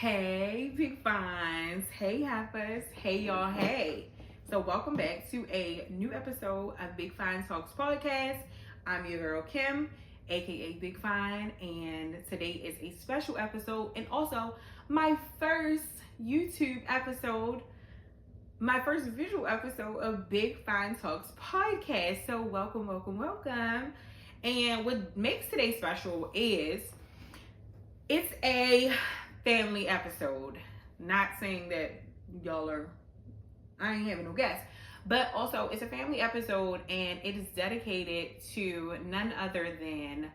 Hey, big finds. Hey, heifers. Hey, y'all. Hey. So, welcome back to a new episode of Big Fine Talks Podcast. I'm your girl, Kim, aka Big Fine, and today is a special episode and also my first YouTube episode, my first visual episode of Big Fine Talks Podcast. So, welcome. And what makes today special is it's a family episode. Not saying that I ain't having no guests, but also it's a family episode and it is dedicated to none other than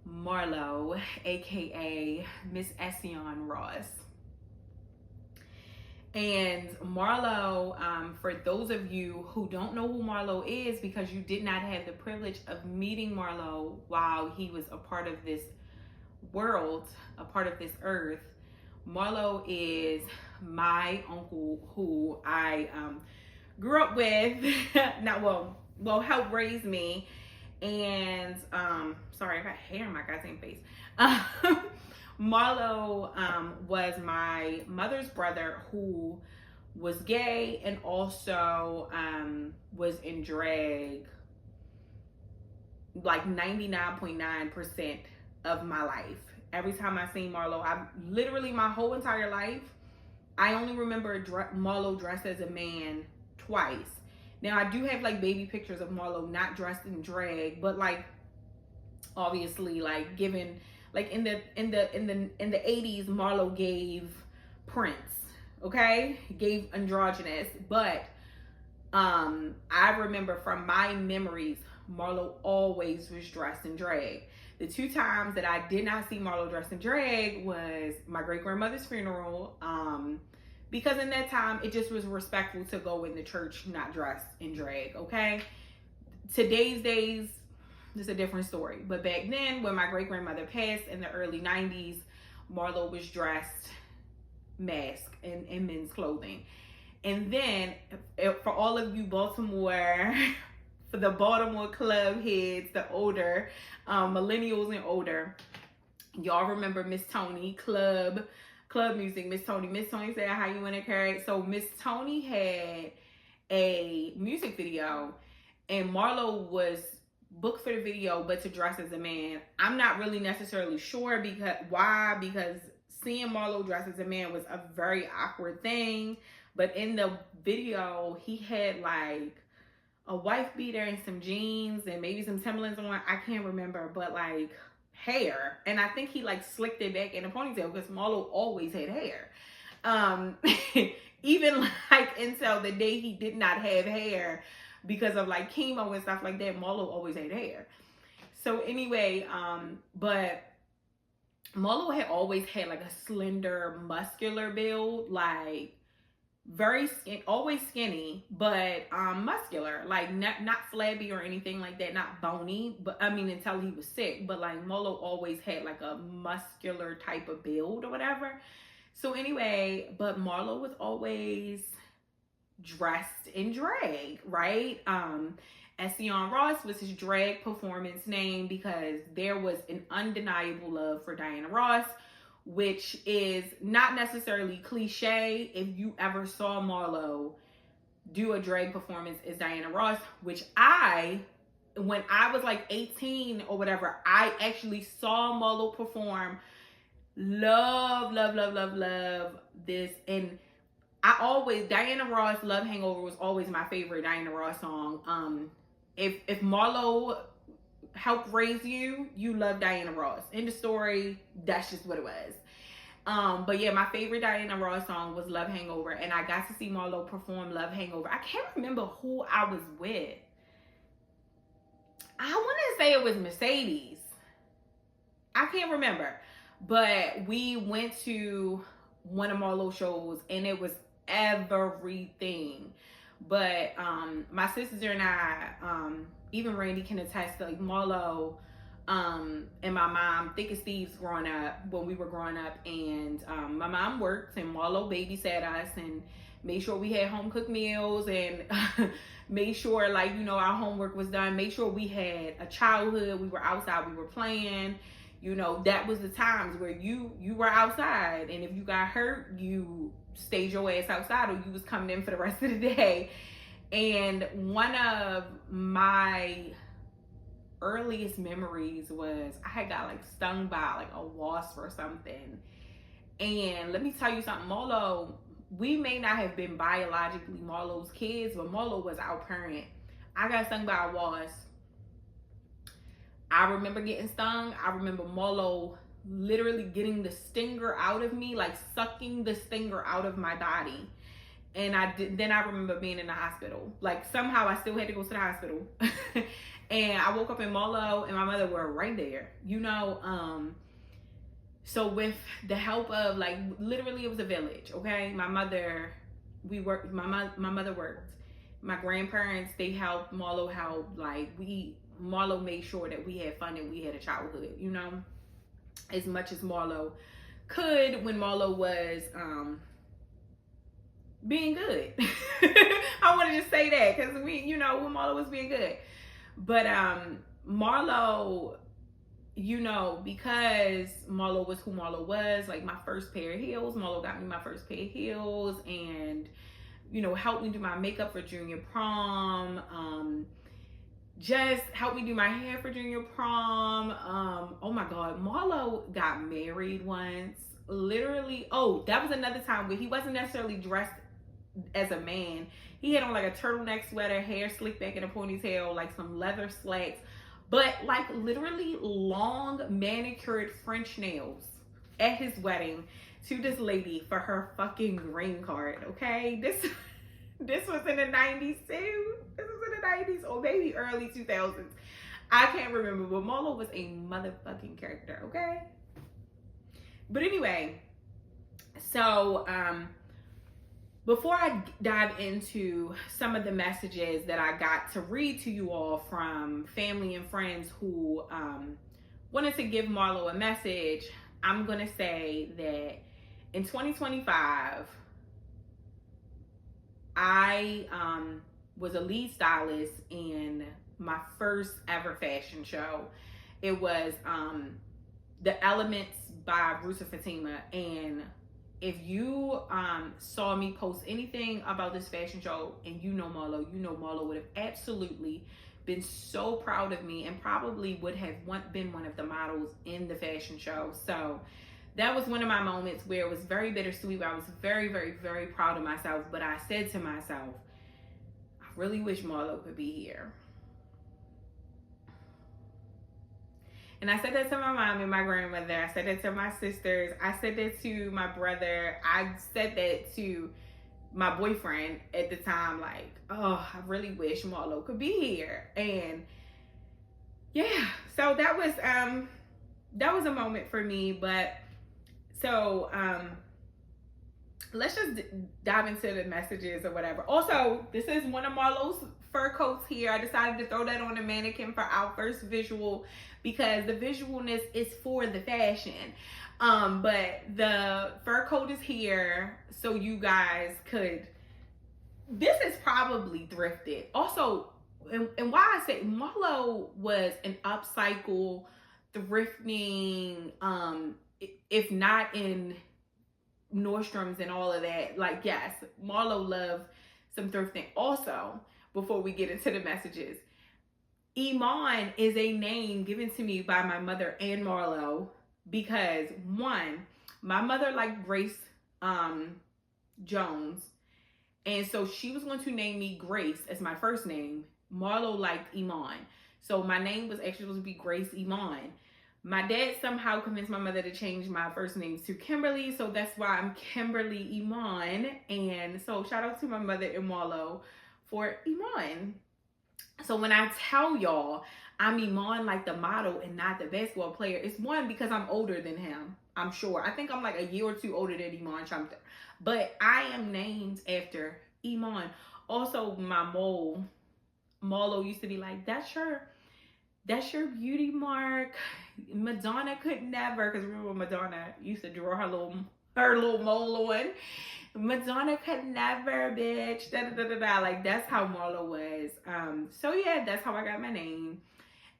Marlo, aka Miss Esseon Ross. And Marlo, for those of you who don't know who Marlo is because you did not have the privilege of meeting Marlo while he was a part of this world, a part of this earth, Marlo is my uncle who I grew up with, helped raise me. And sorry, I got hair in my goddamn face. Marlo was my mother's brother who was gay and also was in drag like 99.9% of my life. Every time I seen Marlo, I literally my whole entire life, I only remember Marlo dressed as a man twice. Now I do have like baby pictures of Marlo not dressed in drag, but like obviously like given like in the 80s, Marlo gave Prince, okay, gave androgynous, but I remember from my memories, Marlo always was dressed in drag. The two times that I did not see Marlo dressed in drag was my great-grandmother's funeral, because in that time, it just was respectful to go in the church not dressed in drag, okay? Today's days, it's a different story. But back then, when my great-grandmother passed in the early 90s, Marlo was dressed masked in men's clothing. And then, for all of you Baltimore... for the Baltimore club heads, the older, millennials and older, y'all remember Miss Tony, club music, Miss Tony. Miss Tony said, how you want to carry? So Miss Tony had a music video and Marlo was booked for the video, but to dress as a man. I'm not really necessarily sure because seeing Marlo dress as a man was a very awkward thing. But in the video, he had like a wife beater and some jeans and maybe some Timberlands on. I can't remember, but like hair. And I think he like slicked it back in a ponytail because Marlo always had hair. Even like until the day he did not have hair because of like chemo and stuff like that, Marlo always had hair. So anyway, but Marlo had always had like a slender, muscular build, like always skinny, but muscular, like not flabby or anything like that, not bony, but I mean until he was sick, but like Marlo always had like a muscular type of build or whatever. So anyway, but Marlo was always dressed in drag, right? Esseon Ross was his drag performance name because there was an undeniable love for Diana Ross, which is not necessarily cliche. If you ever saw Marlo do a drag performance as Diana Ross, which when I was like 18 or whatever, I actually saw Marlo perform. Love this. And Diana Ross, Love Hangover was always my favorite Diana Ross song. If Marlo helped raise you, you love Diana Ross. In the story, that's just what it was. But yeah, my favorite Diana Ross song was Love Hangover, and I got to see Marlo perform Love Hangover. I can't remember who I was with. I want to say it was Mercedes. I can't remember. But we went to one of Marlo's shows, and it was everything. But my sister and I, even Randy can attest, like Marlo and my mom, thick as thieves growing up, when we were growing up, and my mom worked and Marlo babysat us and made sure we had home cooked meals and made sure like, you know, our homework was done, made sure we had a childhood, we were outside, we were playing, You know, that was the times where you were outside, and if you got hurt, you stayed your ass outside, or you was coming in for the rest of the day. And one of my earliest memories was I had got like stung by like a wasp or something. And let me tell you something, Marlo, we may not have been biologically Marlo's kids, but Marlo was our parent. I got stung by a wasp. I remember getting stung. I remember Marlo literally getting the stinger out of me, like sucking the stinger out of my body. And then I remember being in the hospital. Like somehow I still had to go to the hospital. And I woke up in Marlo and my mother were right there, you know. So with the help of, like, literally it was a village, okay? My mother, my mother worked. My grandparents, they helped, Marlo helped. Like, Marlo made sure that we had fun and we had a childhood, you know? As much as Marlo could when Marlo was being good. I want to just say that because when Marlo was being good. But Marlo, you know, because Marlo was who Marlo was, like my first pair of heels, Marlo got me my first pair of heels and, you know, helped me do my makeup for junior prom, just helped me do my hair for junior prom. Oh my God, Marlo got married once. Literally, oh, that was another time where he wasn't necessarily dressed as a man. He had on like a turtleneck sweater, hair slicked back in a ponytail, like some leather slacks, but like literally long manicured French nails at his wedding to this lady for her fucking green card. Okay, this was in the 90s too. This was in the 90s or maybe early 2000s. I can't remember, but Marlo was a motherfucking character. Okay, but anyway, so before I dive into some of the messages that I got to read to you all from family and friends who wanted to give Marlo a message, I'm going to say that in 2025, I was a lead stylist in my first ever fashion show. It was The Elements by Bruce and Fatima, and if you saw me post anything about this fashion show and you know Marlo would have absolutely been so proud of me and probably would have been one of the models in the fashion show. So that was one of my moments where it was very bittersweet. I was very, very, very proud of myself. But I said to myself, I really wish Marlo could be here. And I said that to my mom and my grandmother. I said that to my sisters. I said that to my brother. I said that to my boyfriend at the time. Like, oh, I really wish Marlo could be here. And yeah, so that was a moment for me. But so let's just dive into the messages or whatever. Also, this is one of Marlo's fur coats here. I decided to throw that on the mannequin for our first visual because the visualness is for the fashion. But the fur coat is here so you guys could, this is probably thrifted. Also, and why I say Marlo was an upcycle thrifting, if not in Nordstrom's and all of that. Like, yes, Marlo loved some thrifting. Also, before we get into the messages, Iman is a name given to me by my mother and Marlo because, one, my mother liked Grace Jones, and so she was going to name me Grace as my first name. Marlo liked Iman, so my name was actually supposed to be Grace Iman. My dad somehow convinced my mother to change my first name to Kimberly, so that's why I'm Kimberly Iman. And so shout out to my mother and Marlo for Iman. So when I tell y'all I'm Iman like the model and not the basketball player, it's one because I'm older than him, I'm sure. I think I'm like a year or two older than Iman Shumpter. But I am named after Iman. Also, my mole, Marlo, used to be like, that's your beauty mark. Madonna could never, because remember Madonna used to draw her little mole on. Madonna could never, bitch. Da, da, da, da, da. Like, that's how Marlo was. So yeah, that's how I got my name.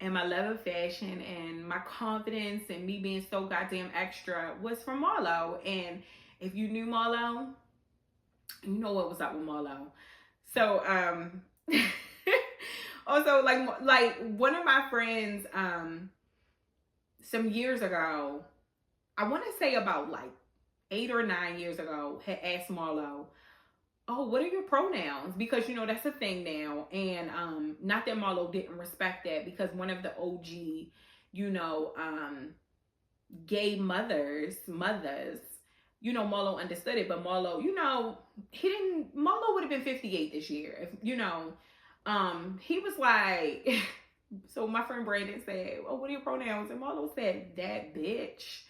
and my love of fashion and my confidence and me being so goddamn extra was from Marlo. And if you knew Marlo, you know what was up with Marlo. So also like one of my friends some years ago, I want to say about like 8 or 9 years ago, had asked Marlo, oh, what are your pronouns? Because, you know, that's a thing now. And not that Marlo didn't respect that, because one of the OG, you know, gay mothers, you know, Marlo understood it. But Marlo, you know, Marlo would have been 58 this year. If, you know, he was like, so my friend Brandon said, oh, what are your pronouns? And Marlo said, that bitch.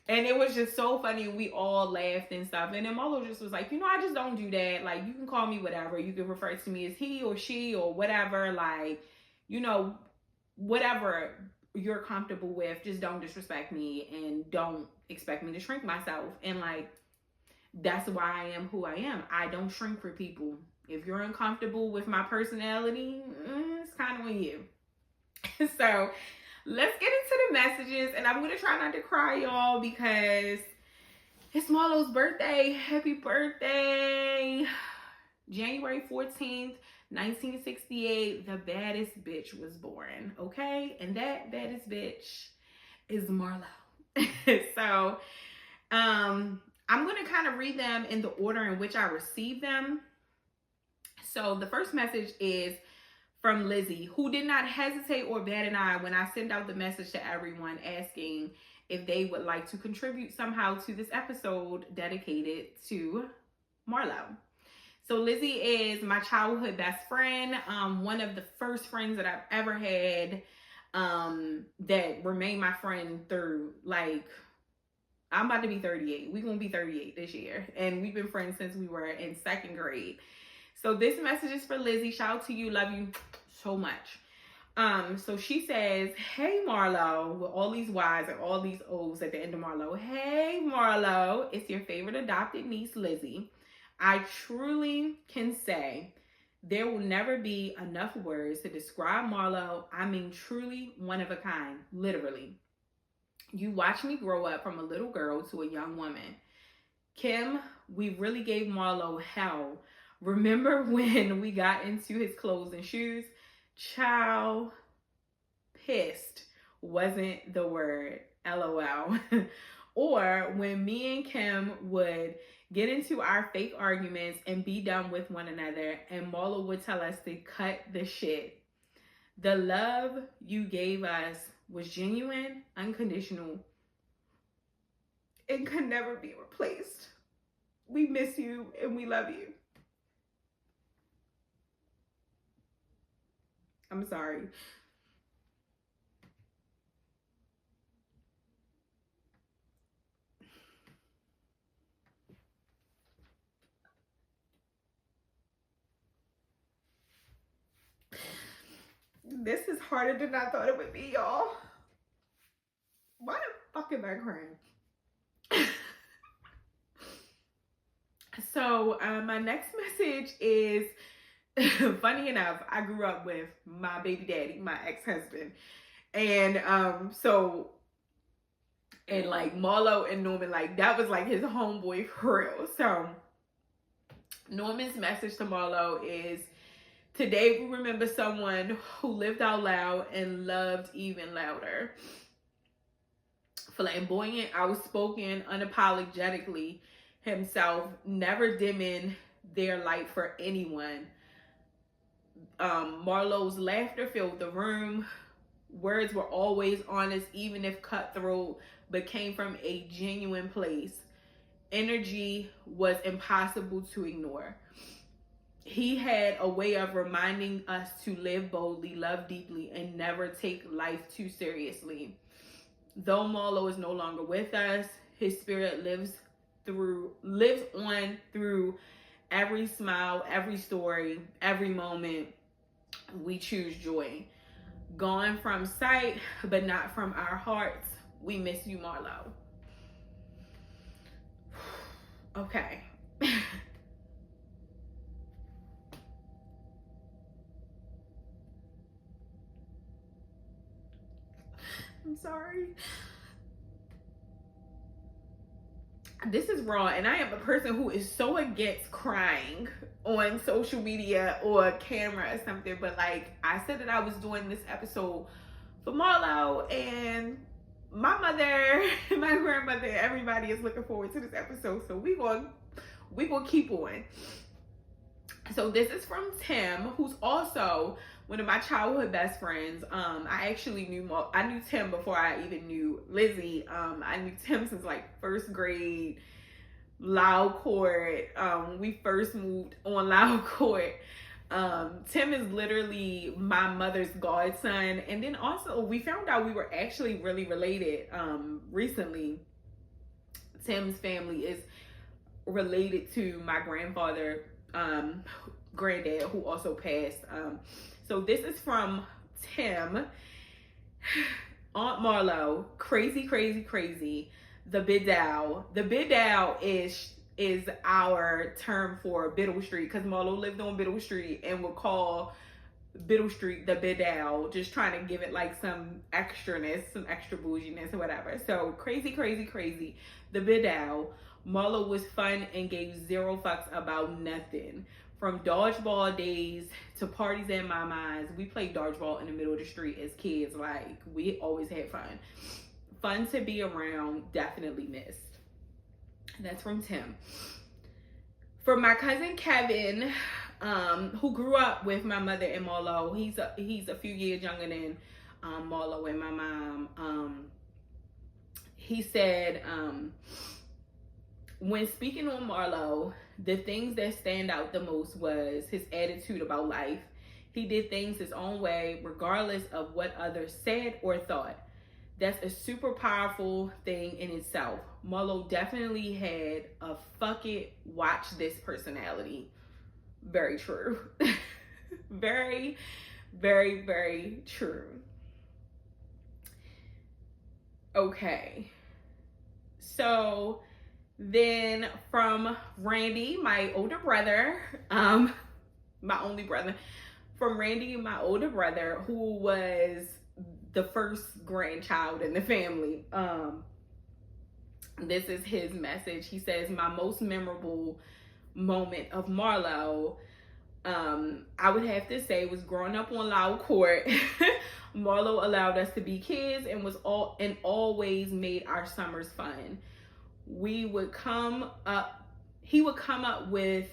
And it was just so funny. We all laughed and stuff. And then Marlo just was like, you know, I just don't do that. Like, you can call me whatever. You can refer to me as he or she or whatever. Like, you know, whatever you're comfortable with. Just don't disrespect me and don't expect me to shrink myself. And like, that's why I am who I am. I don't shrink for people. If you're uncomfortable with my personality, it's kind of on you. So let's get into the messages, and I'm going to try not to cry, y'all, because it's Marlo's birthday. Happy birthday. January 14th, 1968, the baddest bitch was born, okay? And that baddest bitch is Marlo. So, I'm going to kind of read them in the order in which I received them. So the first message is from Lizzie, who did not hesitate or bat an eye when I sent out the message to everyone asking if they would like to contribute somehow to this episode dedicated to Marlo. So Lizzie is my childhood best friend, one of the first friends that I've ever had, that remained my friend through, like, I'm about to be 38. We're going to be 38 this year. And we've been friends since we were in second grade. So this message is for Lizzie. Shout out to you. Love you so much. So she says, hey Marlo, with all these Y's and all these O's at the end of Marlo. Hey Marlo, it's your favorite adopted niece, Lizzie. I truly can say there will never be enough words to describe Marlo. I mean, truly one of a kind, literally. You watched me grow up from a little girl to a young woman. Kim, we really gave Marlo hell. Remember when we got into his clothes and shoes? Child, pissed wasn't the word, LOL. Or when me and Kim would get into our fake arguments and be done with one another, and Marlo would tell us to cut the shit. The love you gave us was genuine, unconditional, and could never be replaced. We miss you and we love you. I'm sorry. This is harder than I thought it would be, y'all. Why the fuck am I crying? So, my next message is, funny enough, I grew up with my baby daddy, my ex-husband. And, and like Marlo and Norman, like that was like his homeboy for real. So, Norman's message to Marlo is, today we remember someone who lived out loud and loved even louder. Flamboyant, outspoken, unapologetically himself, never dimming their light for anyone. Marlo's laughter filled the room. Words were always honest, even if cutthroat, but came from a genuine place. Energy was impossible to ignore. He had a way of reminding us to live boldly, love deeply, and never take life too seriously. Though Marlo is no longer with us, his spirit lives on through every smile, every story, every moment. We choose joy. Gone from sight, but not from our hearts. We miss you, Marlo. Okay. sorry. This is raw, and I am a person who is so against crying on social media or camera or something, but like I said that I was doing this episode for Marlo, and my mother, my grandmother, everybody is looking forward to this episode, so we gonna keep on. So this is from Tim, who's also one of my childhood best friends. I knew Tim before I even knew Lizzie. I knew Tim since like first grade, Loud Court. We first moved on Loud Court. Tim is literally my mother's godson. And then also we found out we were actually really related recently. Tim's family is related to my grandfather, granddad, who also passed. So this is from Tim. Aunt Marlo, crazy. The bidal. The bidal is our term for Biddle Street, because Marlo lived on Biddle Street and would call Biddle Street the bidal, just trying to give it like some extraness, some extra bouginess or whatever. So crazy. The bidal. Marlo was fun and gave zero fucks about nothing. From dodgeball days to parties at Mama's, we played dodgeball in the middle of the street as kids. Like, we always had fun. Fun to be around, definitely missed. That's from Tim. From my cousin Kevin, who grew up with my mother and Marlo. He's a few years younger than Marlo and my mom. He said, when speaking on Marlo, the things that stand out the most was his attitude about life. He did things his own way, regardless of what others said or thought. That's a super powerful thing in itself. Marlo definitely had a fuck it, watch this personality. Very true. Very true. Okay. So then from Randy, my older brother, my only brother, from Randy, my older brother, who was the first grandchild in the family. This is his message. He says, my most memorable moment of Marlo, I would have to say, was growing up on Loud Court. Marlo allowed us to be kids and always made our summers fun. He would come up with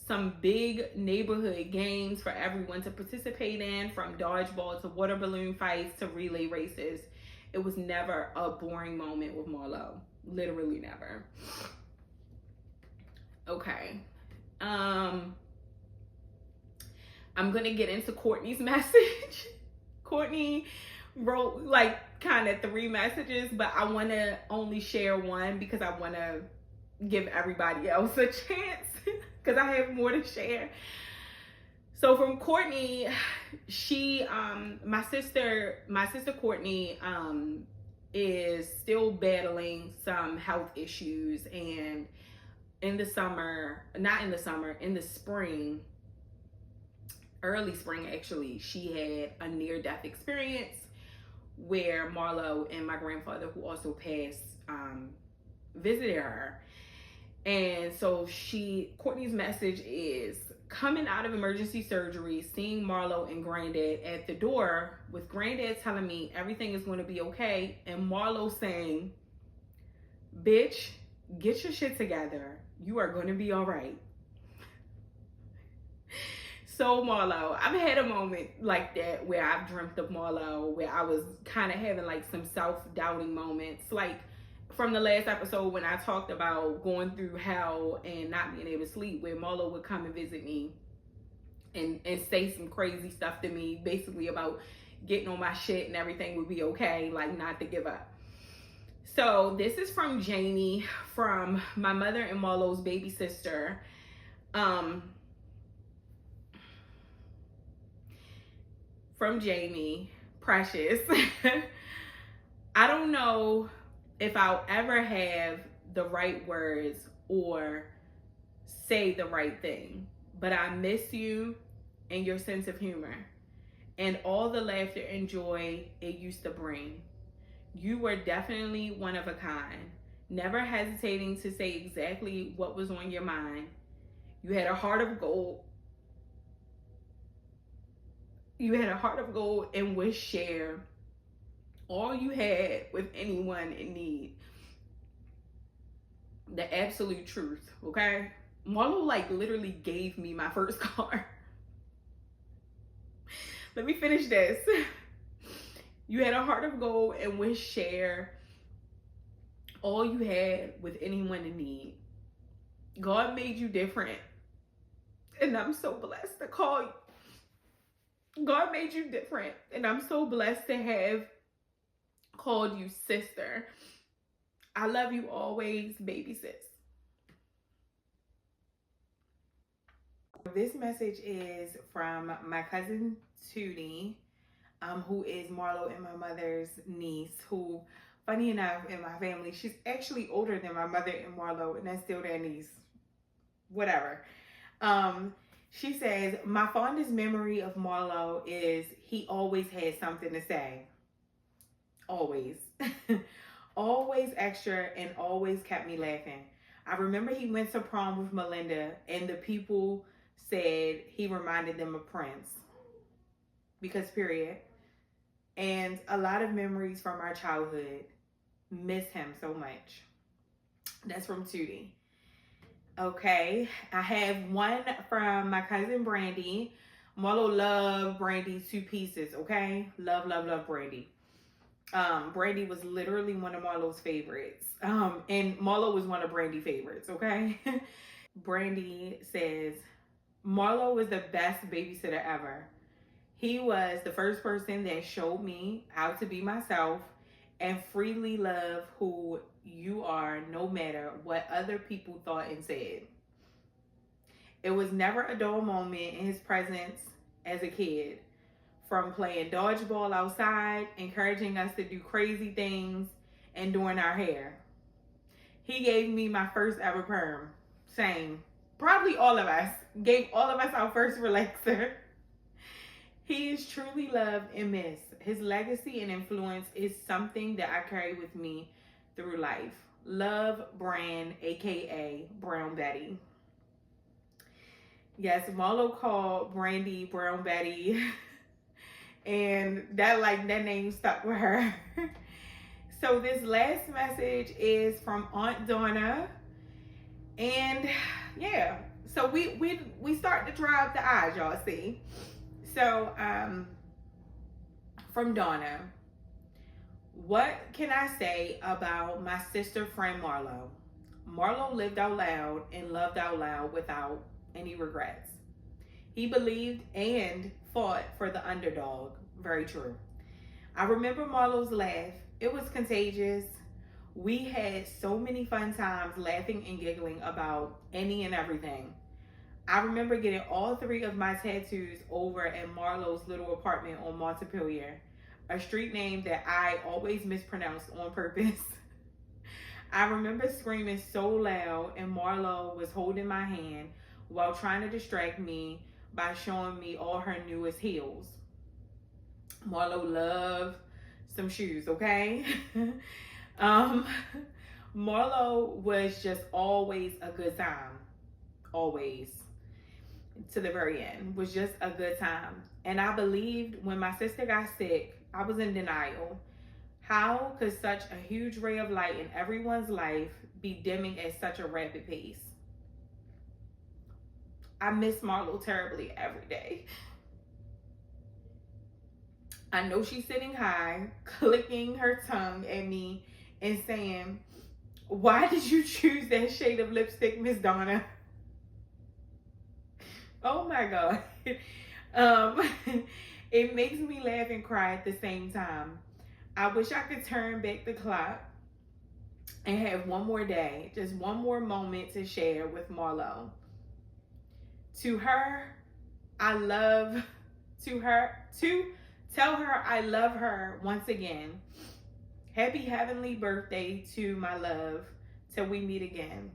some big neighborhood games for everyone to participate in, from dodgeball to water balloon fights to relay races. It was never a boring moment with Marlo. Literally never. Okay. I'm gonna get into Courtney's message. Courtney wrote like kind of 3 messages, but I want to only share one because I want to give everybody else a chance because I have more to share. So from Courtney, she my sister Courtney is still battling some health issues, and in the spring, early spring actually, she had a near-death experience where Marlo and my grandfather, who also passed, visited her. And so Courtney's message is, coming out of emergency surgery, seeing Marlo and Granddad at the door, with Granddad telling me everything is going to be okay, and Marlo saying, bitch, get your shit together. You are going to be all right. So Marlo, I've had a moment like that where I've dreamt of Marlo, where I was kind of having like some self-doubting moments. Like from the last episode when I talked about going through hell and not being able to sleep, where Marlo would come and visit me and say some crazy stuff to me, basically about getting on my shit and everything would be okay, like not to give up. So this is from Jamie, from my mother and Marlo's baby sister. From Jamie, Precious. I don't know if I'll ever have the right words or say the right thing, but I miss you and your sense of humor and all the laughter and joy it used to bring. You were definitely one of a kind, never hesitating to say exactly what was on your mind. You had a heart of gold. You had a heart of gold and would share all you had with anyone in need. The absolute truth, okay? Marlo like literally gave me my first car. Let me finish this. You had a heart of gold and would share all you had with anyone in need. God made you different. And I'm so blessed to call you. God made you different. And I'm so blessed to have called you sister. I love you always, baby sis. This message is from my cousin Tootie, who is Marlo and my mother's niece, who, funny enough, in my family, she's actually older than my mother and Marlo, and that's still their niece. Whatever. She says, my fondest memory of Marlo is he always had something to say. Always. Always extra and always kept me laughing. I remember he went to prom with Melinda and the people said he reminded them of Prince. Because period. And a lot of memories from our childhood. Miss him so much. That's from Tootie. Okay, I have one from my cousin Brandy. Marlo loved Brandy's two pieces, okay? Love, love, love Brandy. Brandy was literally one of Marlo's favorites. And Marlo was one of Brandy's favorites, okay? Brandy says, Marlo was the best babysitter ever. He was the first person that showed me how to be myself and freely love who you are no matter what other people thought and said. It was never a dull moment in his presence as a kid. From playing dodgeball outside, encouraging us to do crazy things, and doing our hair. He gave me my first ever perm. Same. Probably all of us. Gave all of us our first relaxer. He is truly loved and missed. His legacy and influence is something that I carry with me through life. Love, Brand, aka Brown Betty. Yes, Marlo called Brandy Brown Betty. And that name stuck with her. So this last message is from Aunt Donna. And yeah, so we start to dry up the eyes, y'all see. So from Donna, what can I say about my sister friend Marlo? Marlo lived out loud and loved out loud without any regrets. He believed and fought for the underdog. Very true. I remember Marlo's laugh. It was contagious. We had so many fun times laughing and giggling about any and everything. I remember getting all three of my tattoos over at Marlo's little apartment on Montpelier, a street name that I always mispronounced on purpose. I remember screaming so loud and Marlo was holding my hand while trying to distract me by showing me all her newest heels. Marlo loved some shoes, okay? Marlo was just always a good time. Always. To the very end. Was just a good time. And I believed when my sister got sick, I was in denial. How could such a huge ray of light in everyone's life be dimming at such a rapid pace? I miss Marlo terribly every day. I know she's sitting high, clicking her tongue at me and saying, why did you choose that shade of lipstick, Miss Donna? Oh my God. It makes me laugh and cry at the same time. I wish I could turn back the clock and have one more day, just one more moment to share with Marlo. To tell her I love her once again. Happy heavenly birthday to my love till we meet again.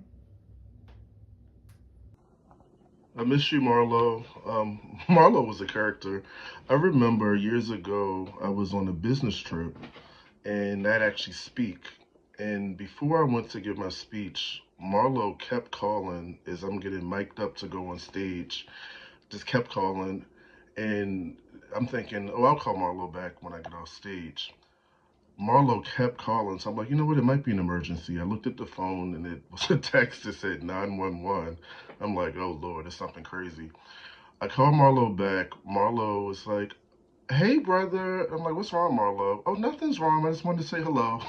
I miss you, Marlo. Marlo was a character. I remember years ago, I was on a business trip and not actually speak. And before I went to give my speech, Marlo kept calling as I'm getting mic'd up to go on stage. Just kept calling, and I'm thinking, oh, I'll call Marlo back when I get off stage. Marlo kept calling, so I'm like, you know what? It might be an emergency. I looked at the phone, and it was a text that said 911. I'm like, oh Lord, it's something crazy. I called Marlo back. Marlo was like, hey, brother. I'm like, what's wrong, Marlo? Oh, nothing's wrong. I just wanted to say hello.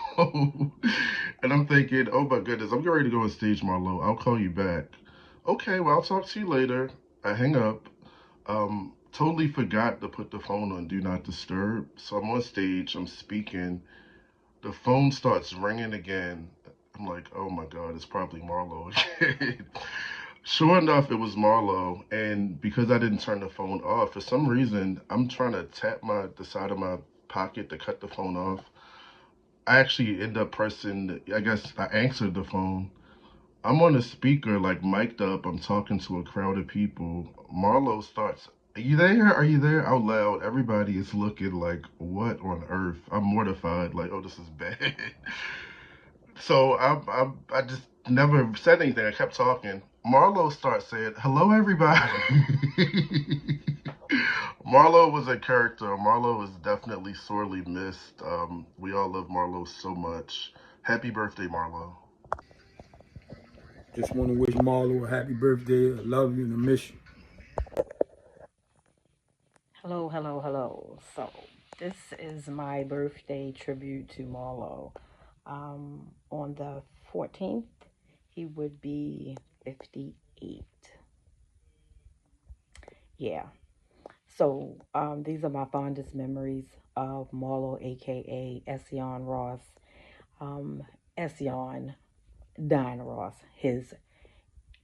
And I'm thinking, oh my goodness, I'm getting ready to go on stage, Marlo. I'll call you back. Okay, well, I'll talk to you later. I hang up. Totally forgot to put the phone on Do Not Disturb. So I'm on stage, I'm speaking. The phone starts ringing again. I'm like, oh my God, it's probably Marlo again. Sure enough, it was Marlo, and because I didn't turn the phone off, for some reason, I'm trying to tap the side of my pocket to cut the phone off. I actually end up pressing, I guess I answered the phone. I'm on a speaker, like mic'd up, I'm talking to a crowd of people. Marlo starts, are you there? Are you there? Out loud. Everybody is looking like, what on earth? I'm mortified, like, oh, this is bad. So I just never said anything. I kept talking. Marlo starts saying, hello, everybody. Marlo was a character. Marlo was definitely sorely missed. We all love Marlo so much. Happy birthday, Marlo. Just want to wish Marlo a happy birthday. I love you and I miss you. Hello, hello, hello. So, this is my birthday tribute to Marlo. On the 14th, he would be 58. Yeah. So, these are my fondest memories of Marlo, aka Esseon Ross. Esseon Diana Ross, his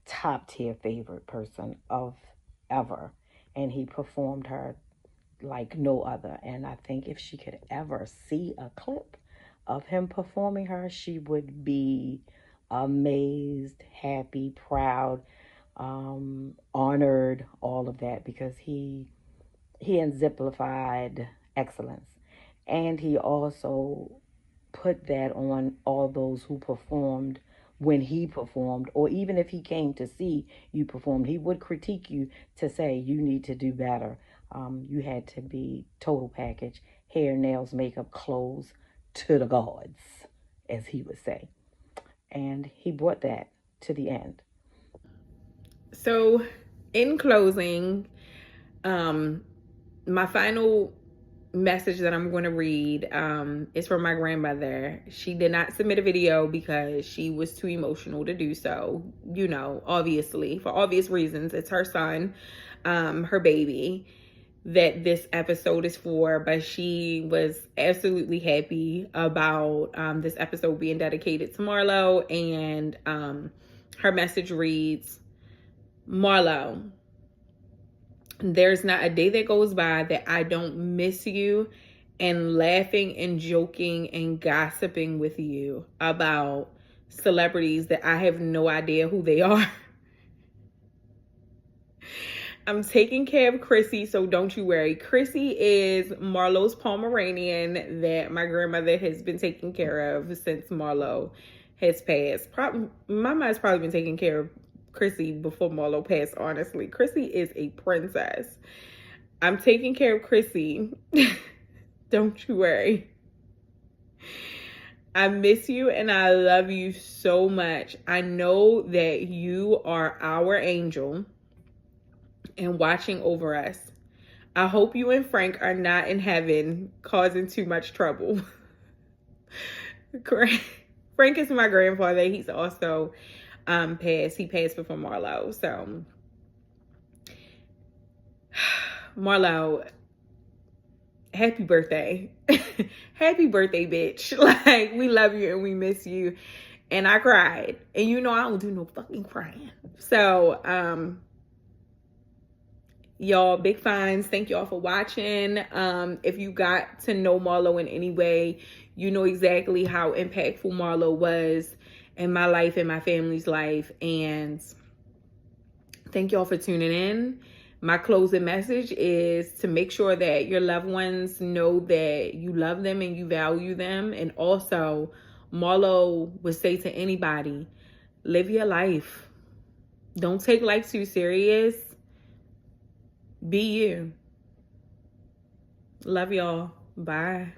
top tier favorite person of ever. And he performed her like no other. And I think if she could ever see a clip of him performing her, she would be amazed, happy, proud, honored, all of that, because he exemplified excellence. And he also put that on all those who performed when he performed, or even if he came to see you perform, he would critique you to say you need to do better. You had to be total package, hair, nails, makeup, clothes to the gods, as he would say. And he brought that to the end. So, in closing, my final message that I'm going to read is from my grandmother. She did not submit a video because she was too emotional to do so. You know, obviously, for obvious reasons. It's her son, her baby, that this episode is for, but she was absolutely happy about this episode being dedicated to Marlo. And her message reads, Marlo, there's not a day that goes by that I don't miss you and laughing and joking and gossiping with you about celebrities that I have no idea who they are. I'm taking care of Chrissy, so don't you worry. Chrissy is Marlo's Pomeranian that my grandmother has been taking care of since Marlo has passed. Mama has probably been taking care of Chrissy before Marlo passed, honestly. Chrissy is a princess. I'm taking care of Chrissy. Don't you worry. I miss you and I love you so much. I know that you are our angel and watching over us. I hope you and Frank are not in heaven causing too much trouble. Frank is my grandfather. He's also passed. He passed before Marlo. So, Marlo, happy birthday. Happy birthday, bitch. Like, we love you and we miss you. And I cried. And you know I don't do no fucking crying. So, y'all, big fines. Thank y'all for watching. If you got to know Marlo in any way, you know exactly how impactful Marlo was in my life and my family's life. And thank y'all for tuning in. My closing message is to make sure that your loved ones know that you love them and you value them. And also, Marlo would say to anybody, live your life. Don't take life too serious. Be you. Love y'all. Bye.